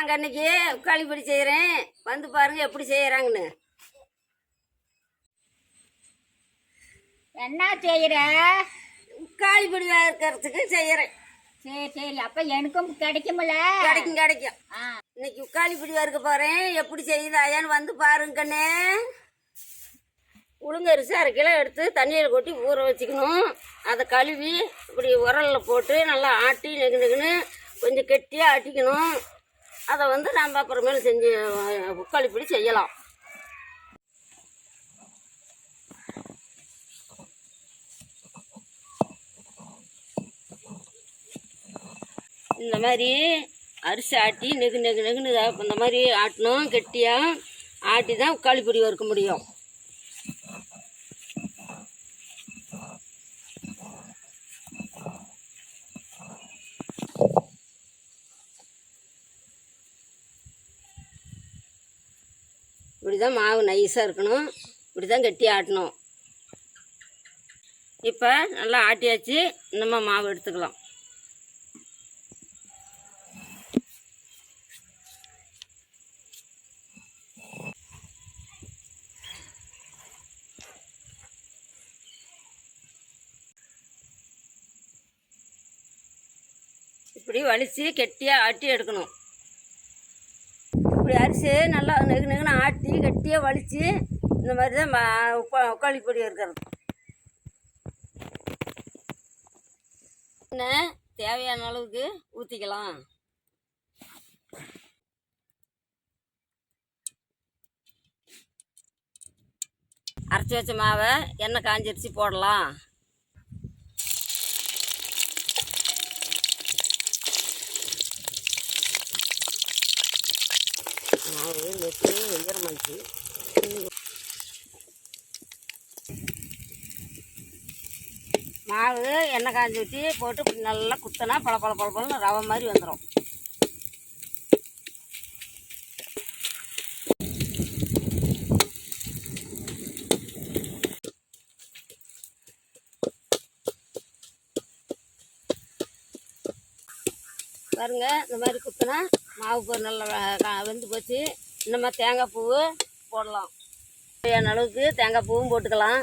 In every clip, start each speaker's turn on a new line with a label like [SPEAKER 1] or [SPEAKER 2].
[SPEAKER 1] நாங்கள் அன்னைக்கு உக்காளி பொடி செய்கிறேன், வந்து பாருங்க எப்படி செய்கிறாங்கன்னு.
[SPEAKER 2] என்ன செய்கிற?
[SPEAKER 1] உக்காளி பொடி வறுக்கிறதுக்கு செய்கிறேன்.
[SPEAKER 2] சரி சரி, அப்போ எனக்கும் கிடைக்கும்ல?
[SPEAKER 1] கிடைக்கும் கிடைக்கும். இன்னைக்கு உக்காளி பொடி வறுக்க போகிறேன், எப்படி செய்யுதாயான்னு வந்து பாருங்கண்ணே. உளுங்கரிசி 1/2 கிலோ எடுத்து தண்ணியில் கொட்டி ஊற வச்சுக்கணும். அதை கழுவி இப்படி உரலில் போட்டு நல்லா ஆட்டி நெகுன்னு கொஞ்சம் கெட்டியாக ஆட்டிக்கணும். அதை வந்து நம்ம அப்புறமேல செஞ்சு உக்காளி பொடி செய்யலாம். இந்த மாதிரி அரிசி ஆட்டி நெகுன்னு இந்த மாதிரி ஆட்டணும். கெட்டியாக ஆட்டி தான் உக்காளி பொடி வறுக்க முடியும். இப்படி தான் மாவு நைஸாக இருக்கணும். இப்படி தான் கெட்டியாக ஆட்டணும். இப்போ நல்லா ஆட்டியாச்சு. நம்ம மாவு எடுத்துக்கலாம். இப்படி வலித்து கெட்டியாக ஆட்டி எடுக்கணும். இப்படி அரிசி நல்லா நெகுன்னு ஆட்டி கெட்டியாக வலித்து இந்த மாதிரி தான் உக்காளி பொடி இருக்கிறது. என்ன தேவையான அளவுக்கு ஊற்றிக்கலாம். அரைச்சி வச்ச மாவை எண்ணெய் காஞ்சிருச்சு போடலாம். மாவு நெத்து வெய்யரமாச்சு. மாவு எண்ணெய் காஞ்சி ஊற்றி போட்டு இப்படி நல்லா குத்தினா பழப்பழன்னு ரவை மாதிரி வந்துடும். பாருங்க, இந்த மாதிரி குத்தினா மாவு நல்லா வெந்து போச்சு. இந்த மாதிரி தேங்காய் பூ போடலாம். தேவையான அளவுக்கு தேங்காய் பூவும் போட்டுக்கலாம்.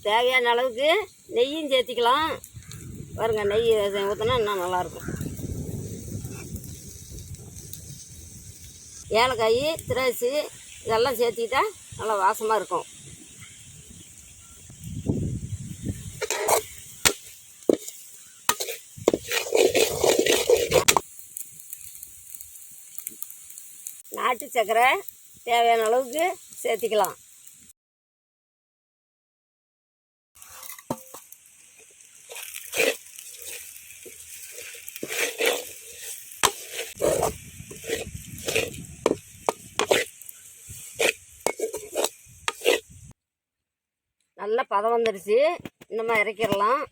[SPEAKER 1] தேவையான அளவுக்கு நெய்யும் சேர்த்திக்கலாம். பாருங்க, நெய் ஊற்றினா இன்னும் நல்லாயிருக்கும். ஏலக்காய், திராட்சை இதெல்லாம் சேர்த்திக்கிட்டா நல்லா வாசமாக இருக்கும். நாட்டு சர்க்கரை தேவையான அளவுக்கு சேர்த்திக்கலாம். நல்லா பதம் வந்துடுச்சு. இந்த மாதிரி இறக்கிடலாம்.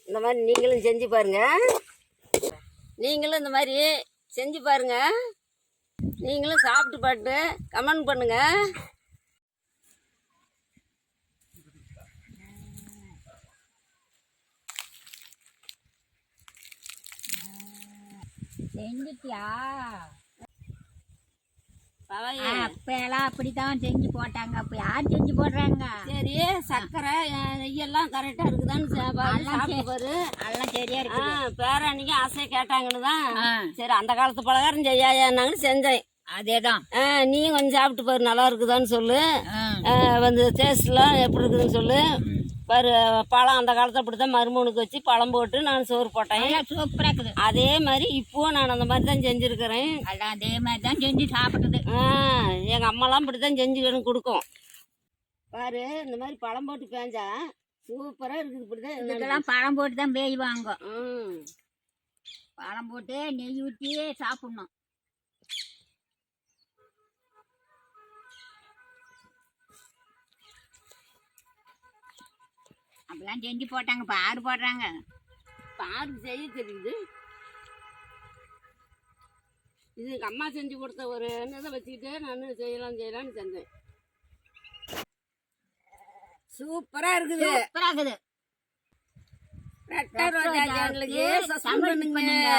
[SPEAKER 1] இந்த மாதிரி நீங்களும் செஞ்சு பாருங்கள். நீங்களும் இந்த மாதிரி செஞ்சு பாருங்கள். நீங்களும் சாப்பிட்டு பாட்டு கமெண்ட் பண்ணுங்கள்.
[SPEAKER 2] செஞ்சுட்டியா?
[SPEAKER 1] அப்பெல்லாம்
[SPEAKER 2] அப்படித்தான் செஞ்சு போட்டாங்க. அப்ப யார் செஞ்சு போடுறாங்க?
[SPEAKER 1] சரி, சர்க்கரை நெய்யெல்லாம் கரெக்டாக இருக்குதான்னு சாப்பிட்டு பாரு.
[SPEAKER 2] எல்லாம் சரியா இருக்கு.
[SPEAKER 1] பேரன்னைக்கு ஆசையை கேட்டாங்கன்னு தான் சரி அந்த காலத்து பலகாரம் செய்யாங்கன்னு செஞ்சேன்.
[SPEAKER 2] அதேதான்.
[SPEAKER 1] நீயும் கொஞ்சம் சாப்பிட்டு பாரு, நல்லா இருக்குதான்னு சொல்லு. வந்து டேஸ்ட்லாம் எப்படி இருக்குதுன்னு சொல்லு. பாரு, பழம் அந்த காலத்தில் அப்படித்தான் மருமகனுக்கு வச்சு பழம் போட்டு நான் சோறு போட்டேன்.
[SPEAKER 2] சூப்பராக இருக்குது.
[SPEAKER 1] அதே மாதிரி இப்போவும் நான் அந்த மாதிரி தான் செஞ்சுருக்கிறேன்.
[SPEAKER 2] எல்லாம் அதே மாதிரி தான் செஞ்சு சாப்பிட்டது.
[SPEAKER 1] எங்கள் அம்மாலாம் இப்படி தான் செஞ்சு கொடுக்கும். பாரு, இந்த மாதிரி பழம் போட்டு பேஞ்சா சூப்பராக இருக்குது. இப்படி தான்
[SPEAKER 2] இதுக்கெல்லாம் பழம் போட்டு தான் பேய்வாங்க. பழம் போட்டு நெய் ஊற்றி சாப்பிட்ணும். அப்படிலாம் செஞ்சு போட்டாங்க. பாரு போடுறாங்க.
[SPEAKER 1] பாரு செய்ய தெரியுது. இது எங்கள் அம்மா செஞ்சு கொடுத்த ஒரு இதை வச்சுக்கிட்டு நான் செய்யலாம்னு செஞ்சேன். சூப்பராக இருக்குது.
[SPEAKER 2] சூப்பரா இருக்குது.
[SPEAKER 1] ரெட்டை ரோஜா சேனலுக்கு சப்ஸ்கிரைப் பண்ணுங்க.